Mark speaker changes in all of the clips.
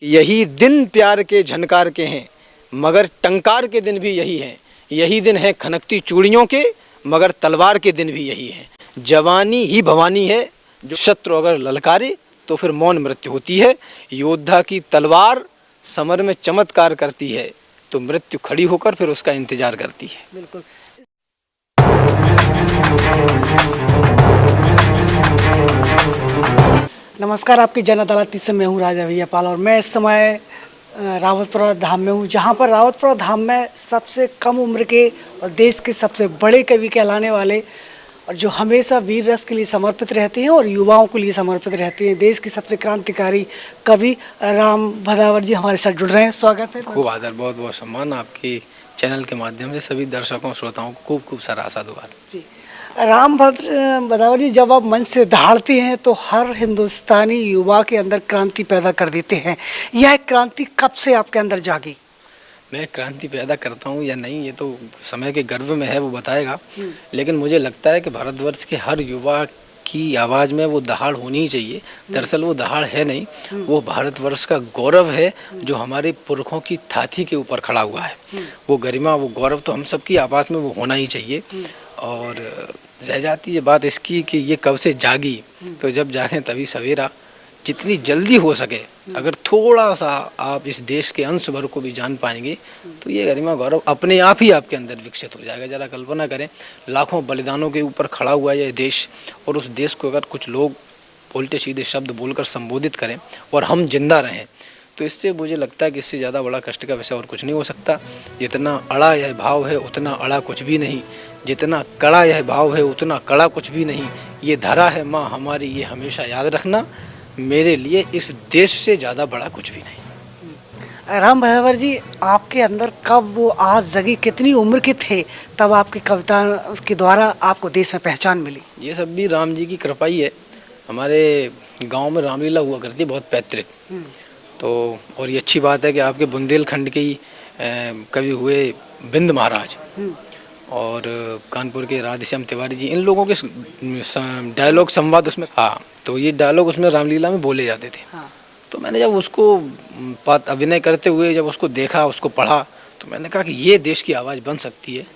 Speaker 1: यही दिन प्यार के झनकार के हैं, मगर टंकार के दिन भी यही हैं। यही दिन है खनकती चूड़ियों के, मगर तलवार के दिन भी यही हैं। जवानी ही भवानी है, जो शत्रु अगर ललकारे तो फिर मौन मृत्यु होती है। योद्धा की तलवार समर में चमत्कार करती है, तो मृत्यु खड़ी होकर फिर उसका इंतजार करती है।
Speaker 2: बिल्कुल। नमस्कार, आपकी जन अदालत से मैं हूँ राजा भैया पाल और मैं इस समय रावतपुरा धाम में हूँ, जहाँ पर रावतपुरा धाम में सबसे कम उम्र के और देश के सबसे बड़े कवि कहलाने वाले और जो हमेशा वीर रस के लिए समर्पित रहते हैं और युवाओं के लिए समर्पित रहते हैं, देश के सबसे क्रांतिकारी कवि राम भदावर जी हमारे साथ जुड़ रहे हैं। स्वागत है।
Speaker 1: खूब आदर, बहुत बहुत सम्मान। आपके चैनल के माध्यम से सभी दर्शकों श्रोताओं को खूब खूब सारा साधुवाद
Speaker 2: जी। राम भदावर जी, जब आप मंच से दहाड़ते हैं तो हर हिंदुस्तानी युवा के अंदर क्रांति पैदा कर देते हैं। यह क्रांति कब से आपके अंदर जागी?
Speaker 1: मैं क्रांति पैदा करता हूँ या नहीं, ये तो समय के गर्भ में है, वो बताएगा। लेकिन मुझे लगता है कि भारतवर्ष के हर युवा की आवाज़ में वो दहाड़ होनी ही चाहिए। दरअसल वो दहाड़ है नहीं, वो भारतवर्ष का गौरव है जो हमारे पुरखों की छाती के ऊपर खड़ा हुआ है। वो गरिमा, वो गौरव तो हम सबकी आवाज़ में वो होना ही चाहिए। और रह जाती है बात इसकी कि ये कब से जागी, तो जब जागें तभी सवेरा। जितनी जल्दी हो सके अगर थोड़ा सा आप इस देश के अंश भर को भी जान पाएंगे तो ये गरिमा गौरव अपने आप ही आपके अंदर विकसित हो जाएगा। जरा कल्पना करें, लाखों बलिदानों के ऊपर खड़ा हुआ है ये देश, और उस देश को अगर कुछ लोग उल्टे सीधे शब्द बोलकर संबोधित करें और हम जिंदा रहें, तो इससे मुझे लगता है कि इससे ज़्यादा बड़ा कष्ट का विषय और कुछ नहीं हो सकता। जितना अड़ा यह भाव है उतना अड़ा कुछ भी नहीं, जितना कड़ा यह भाव है उतना कड़ा कुछ भी नहीं। ये धरा है माँ हमारी, ये हमेशा याद रखना, मेरे लिए इस देश से ज़्यादा बड़ा कुछ भी नहीं।
Speaker 2: राम भदावर जी, आपके अंदर कब वो आज जगी, कितनी उम्र के थे तब आपकी कविता उसके द्वारा आपको देश में पहचान मिली?
Speaker 1: ये सब भी राम जी की कृपा ही है। हमारे गांव में रामलीला हुआ करती है, बहुत पैतृक। तो और ये अच्छी बात है कि आपके बुंदेलखंड के ही कवि हुए बिंद महाराज और कानपुर के राधेश्याम तिवारी जी, इन लोगों के डायलॉग संवाद उसमें, हाँ, तो ये डायलॉग उसमें रामलीला में बोले जाते थे।
Speaker 2: हाँ।
Speaker 1: तो मैंने जब उसको अभिनय करते हुए जब उसको देखा, उसको पढ़ा, तो मैंने कहा कि ये देश की आवाज़ बन सकती है।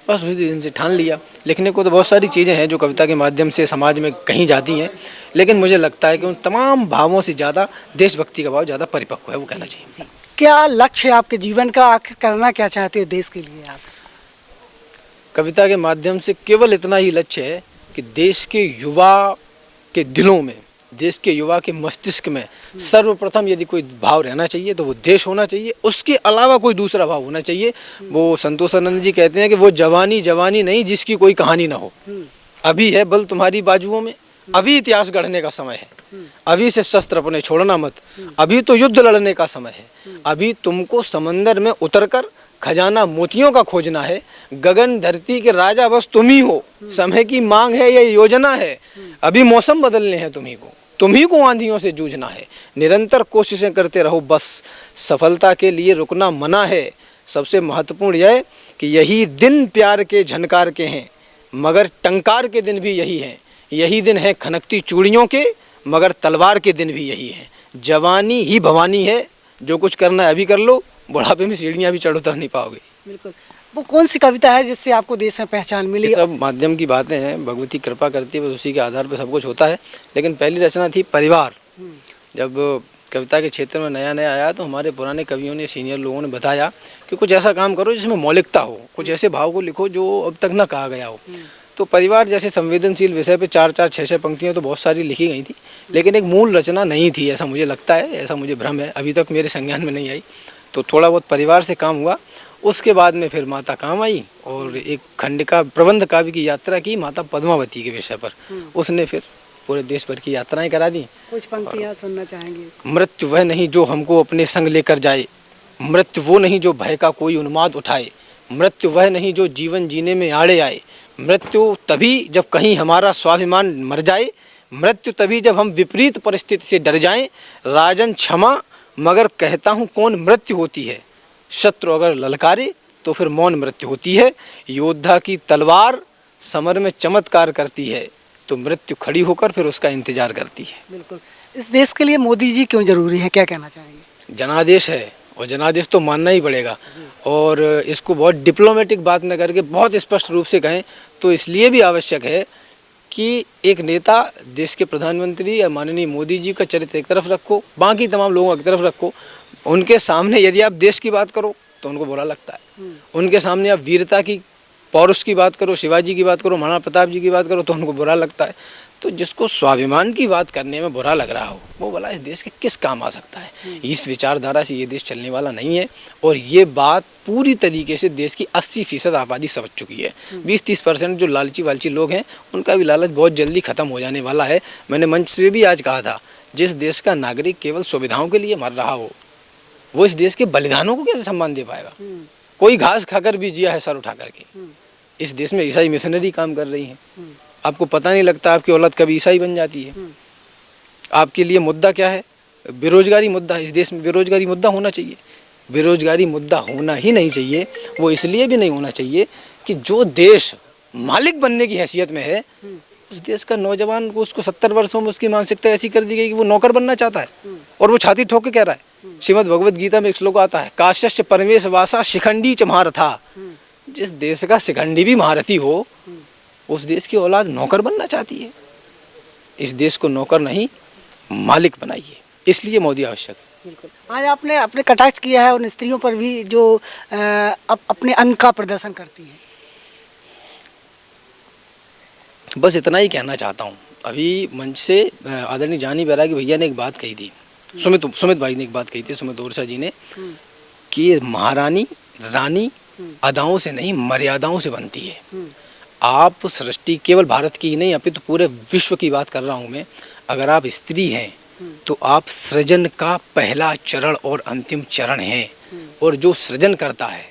Speaker 1: बस उसी दिन से ठान लिया। लिखने को तो बहुत सारी चीज़ें हैं जो कविता के माध्यम से समाज में कहीं जाती हैं, लेकिन मुझे लगता है कि उन तमाम भावों से ज़्यादा देशभक्ति का भाव ज़्यादा परिपक्व है, वो कहना चाहिए।
Speaker 2: क्या लक्ष्य है आपके जीवन का? आखिर करना क्या चाहते हो देश के लिए आप?
Speaker 1: कविता के माध्यम से केवल इतना ही लक्ष्य है कि देश के युवा के दिलों में, देश के युवा के मस्तिष्क में सर्वप्रथम यदि कोई भाव रहना चाहिए तो वो देश होना चाहिए। उसके अलावा कोई दूसरा भाव होना चाहिए। वो संतोषानंद जी कहते हैं कि वो जवानी जवानी नहीं जिसकी कोई कहानी ना हो। अभी है बल तुम्हारी बाजुओं में, अभी इतिहास गढ़ने का समय है, अभी से शस्त्र अपने छोड़ना मत, अभी तो युद्ध लड़ने का समय है, अभी तुमको समंदर में उतरकर खजाना मोतियों का खोजना है। गगन धरती के राजा बस तुम ही हो, समय की मांग है ये योजना है, अभी मौसम बदलने हैं तुम्ही को आंधियों से जूझना है। निरंतर कोशिशें करते रहो बस, सफलता के लिए रुकना मना है। सबसे महत्वपूर्ण यह कि यही दिन प्यार के झनकार के हैं, मगर टंकार के दिन भी यही हैं। यही दिन है खनकती चूड़ियों के, मगर तलवार के दिन भी यही हैं। जवानी ही भवानी है, जो कुछ करना है अभी कर लो, बुढ़ापे में सीढ़ियाँ भी चढ़ उतर नहीं पाओगे।
Speaker 2: बिल्कुल। वो कौन सी कविता है जिससे आपको देश में पहचान मिली?
Speaker 1: सब माध्यम की बातें हैं, भगवती कृपा करती है, बस उसी के आधार पर सब कुछ होता है। लेकिन पहली रचना थी परिवार। जब कविता के क्षेत्र में नया नया आया तो हमारे पुराने कवियों ने, सीनियर लोगों ने बताया कि कुछ ऐसा काम करो जिसमें मौलिकता हो, कुछ ऐसे भाव को लिखो जो अब तक ना कहा गया हो। तो परिवार जैसे संवेदनशील विषय पे 4-4, 6-6 पंक्तियाँ तो बहुत सारी लिखी गई थी, लेकिन एक मूल रचना नहीं थी, ऐसा मुझे लगता है, ऐसा मुझे भ्रम है, अभी तक मेरे संज्ञान में नहीं आई। तो थोड़ा बहुत परिवार से काम हुआ। उसके बाद में फिर माता काम आई और एक खंड का प्रबंध काव्य की यात्रा की माता पद्मावती के विषय पर। उसने फिर पूरे देश भर की यात्राएं करा दी।
Speaker 2: कुछ पंक्तियां सुनना चाहेंगे?
Speaker 1: मृत्यु वह नहीं जो हमको अपने संग लेकर जाए, मृत्यु वो नहीं जो भय का कोई उन्माद उठाए, मृत्यु वह नहीं जो जीवन जीने में आड़े आए, मृत्यु तभी जब कहीं हमारा स्वाभिमान मर जाए, मृत्यु तभी जब हम विपरीत परिस्थिति से डर जाएं। राजन क्षमा मगर कहता हूँ कौन मृत्यु होती है, शत्रु अगर ललकारे तो फिर मौन मृत्यु होती है। योद्धा की तलवार समर में चमत्कार करती है, तो मृत्यु खड़ी होकर फिर उसका इंतजार करती है।
Speaker 2: बिल्कुल। इस देश के लिए मोदी जी क्यों जरूरी है, क्या कहना चाहेंगे?
Speaker 1: जनादेश है और जनादेश तो मानना ही पड़ेगा। और इसको बहुत डिप्लोमेटिक बात न करके बहुत स्पष्ट रूप से कहें तो इसलिए भी आवश्यक है कि एक नेता देश के प्रधानमंत्री या माननीय मोदी जी का चरित्र एक तरफ रखो, बाकी तमाम लोगों की तरफ रखो। उनके सामने यदि आप देश की बात करो तो उनको बुरा लगता है, उनके सामने आप वीरता की, पौरुष की बात करो, शिवाजी की बात करो, महाराणा प्रताप जी की बात करो तो उनको बुरा लगता है। तो जिसको स्वाभिमान की बात करने में बुरा लग रहा हो वो भला इस देश के किस काम आ सकता है। इस विचारधारा से ये देश चलने वाला नहीं है और ये बात पूरी तरीके से देश की 80% आबादी समझ चुकी है। 20-30% जो लालची वालची लोग हैं उनका भी लालच बहुत जल्दी ख़त्म हो जाने वाला है। मैंने मंच से भी आज कहा था, जिस देश का नागरिक केवल सुविधाओं के लिए मर रहा हो वो इस देश के बलिदानों को कैसे सम्मान दे पाएगा। कोई घास खाकर भी जिया है सर उठा करके। इस देश में ईसाई मिशनरी काम कर रही हैं, आपको पता नहीं लगता आपकी औलाद कभी ईसाई बन जाती है। आपके लिए मुद्दा क्या है? बेरोजगारी मुद्दा है। इस देश में बेरोजगारी मुद्दा होना चाहिए। बेरोजगारी मुद्दा होना ही नहीं चाहिए। वो इसलिए भी नहीं होना चाहिए कि जो देश मालिक बनने की हैसियत में है उस देश का नौजवान को, उसको 70 वर्षों में उसकी मानसिकता ऐसी कर दी गई कि वो नौकर बनना चाहता है और वो छाती ठोक के कह रहा है। श्रीमद् भगवद गीता में एक श्लोक आता है, काश्यश्च परमेश वासा शिखंडी च महारथा। जिस देश का शिखंडी भी महारथी हो उस देश की औलाद नौकर बनना चाहती है। इस देश को नौकर नहीं मालिक बनाइए, इसलिए मोदी आवश्यक है।
Speaker 2: बिल्कुल। आज आपने अपने कटाक्ष किया है उन स्त्रियों पर भी जो अपने अंग का प्रदर्शन करती हैं।
Speaker 1: बस इतना ही कहना चाहता हूँ। अभी मंच से आदरणीय जानी बैरागी भैया ने एक बात कही थी, सुमित भाई ने एक बात कही थी, सुमित ओरछा जी ने, कि महारानी रानी अदाओं से नहीं मर्यादाओं से बनती है। आप सृष्टि केवल भारत की ही नहीं अपितु पूरे विश्व की बात कर रहा हूँ मैं। अगर आप स्त्री हैं तो आप सृजन का पहला चरण और अंतिम चरण हैं और जो सृजन करता है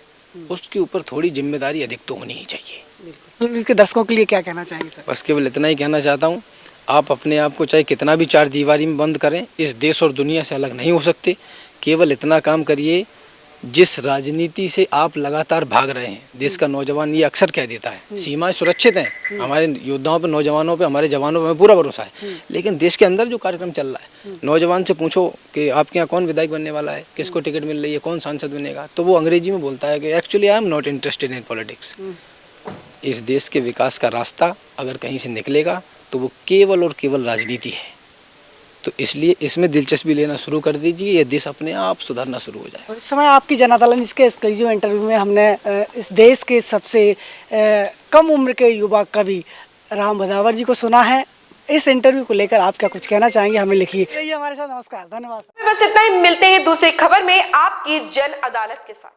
Speaker 1: उसके ऊपर थोड़ी जिम्मेदारी अधिक तो होनी ही चाहिए।
Speaker 2: इसके दर्शकों के लिए क्या कहना चाहेंगे सर?
Speaker 1: बस केवल इतना ही कहना चाहता हूँ, आप अपने आप को चाहे कितना भी चार दीवारी में बंद करें, इस देश और दुनिया से अलग नहीं हो सकते। केवल इतना काम करिए, जिस राजनीति से आप लगातार भाग रहे हैं, देश का नौजवान ये अक्सर कह देता है सीमाएं सुरक्षित हैं, हमारे योद्धाओं पे, नौजवानों पे, हमारे जवानों पे पूरा भरोसा है। लेकिन देश के अंदर जो कार्यक्रम चल रहा है, नौजवान से पूछो कि आपके यहाँ कौन विधायक बनने वाला है, किसको टिकट मिल रही है, कौन सांसद बनेगा, तो वो अंग्रेजी में बोलता है कि actually I am not interested in politics. इस देश के विकास का रास्ता अगर कहीं से निकलेगा तो वो केवल और केवल राजनीति है। तो इसलिए इसमें दिलचस्पी लेना शुरू कर दीजिए, ये देश अपने आप सुधरना शुरू हो जाए।
Speaker 2: इस समय आपकी जनता दल इसके एक्सक्लूसिव इंटरव्यू में हमने इस देश के सबसे कम उम्र के युवा कवि राम भदावर जी को सुना है। इस इंटरव्यू को लेकर आप क्या कुछ कहना चाहेंगे, हमें लिखिए। ये हमारे साथ, नमस्कार, धन्यवाद।
Speaker 3: बस इतना ही, मिलते हैं दूसरी खबर में आपकी जन अदालत के साथ।